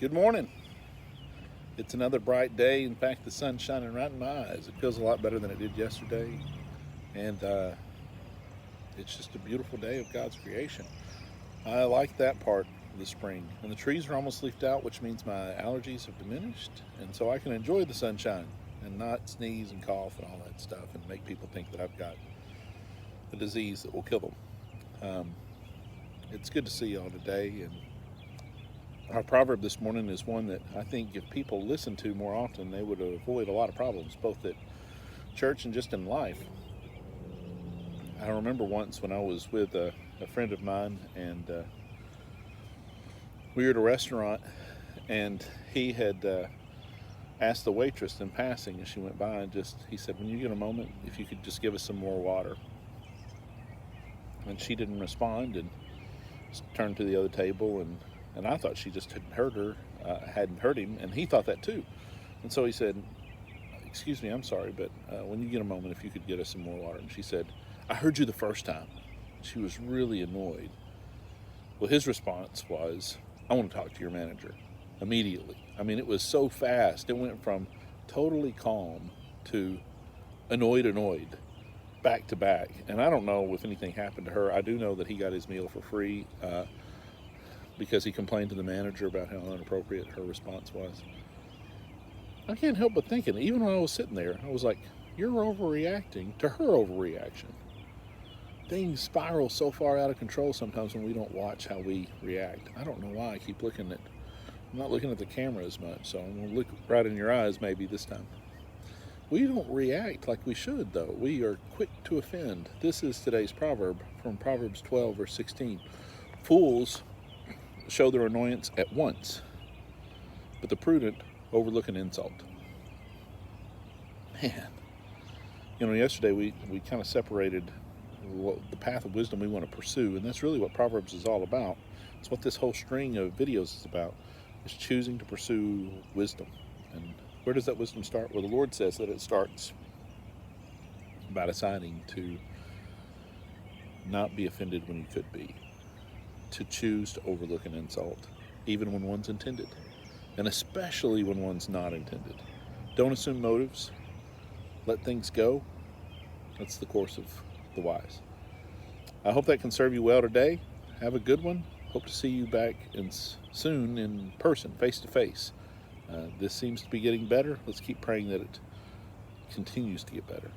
Good morning. It's another bright day. In fact, the sun's shining right in my eyes. It feels a lot better than it did yesterday. And it's just a beautiful day of God's creation. I like that part of the spring. And the trees are almost leafed out, which means my allergies have diminished. And so I can enjoy the sunshine and not sneeze and cough and all that stuff and make people think that I've got a disease that will kill them. It's good to see y'all today. And our proverb this morning is one that I think if people listen to more often, they would avoid a lot of problems, both at church and just in life. I remember once when I was with a friend of mine, and we were at a restaurant, and he had asked the waitress in passing as she went by, and he said, when you get a moment, if you could just give us some more water. And she didn't respond and turned to the other table, and I thought she just hadn't heard him, and he thought that too. And so he said, excuse me, I'm sorry, but when you get a moment, if you could get us some more water. And she said, I heard you the first time. She was really annoyed. Well, his response was, I want to talk to your manager immediately. I mean, it was so fast. It went from totally calm to annoyed, back to back. And I don't know if anything happened to her. I do know that he got his meal for free, because he complained to the manager about how inappropriate her response was. I can't help but thinking, even when I was sitting there, I was like, you're overreacting to her overreaction. Things spiral so far out of control sometimes when we don't watch how we react. I don't know why I keep I'm not looking at the camera as much, so I'm going to look right in your eyes maybe this time. We don't react like we should, though. We are quick to offend. This is today's proverb from Proverbs 12, verse 16. Fools show their annoyance at once, but the prudent overlook an insult. Man, yesterday we kind of separated the path of wisdom we want to pursue, and that's really what Proverbs is all about. It's what this whole string of videos is about, is choosing to pursue wisdom. And where does that wisdom start? Well, the Lord says that it starts by deciding to not be offended when you could be, to choose to overlook an insult, even when one's intended, and especially when one's not intended. Don't assume motives. Let things go. That's the course of the wise. I hope that can serve you well today. Have a good one. Hope to see you back soon in person, face to face. This seems to be getting better. Let's keep praying that it continues to get better.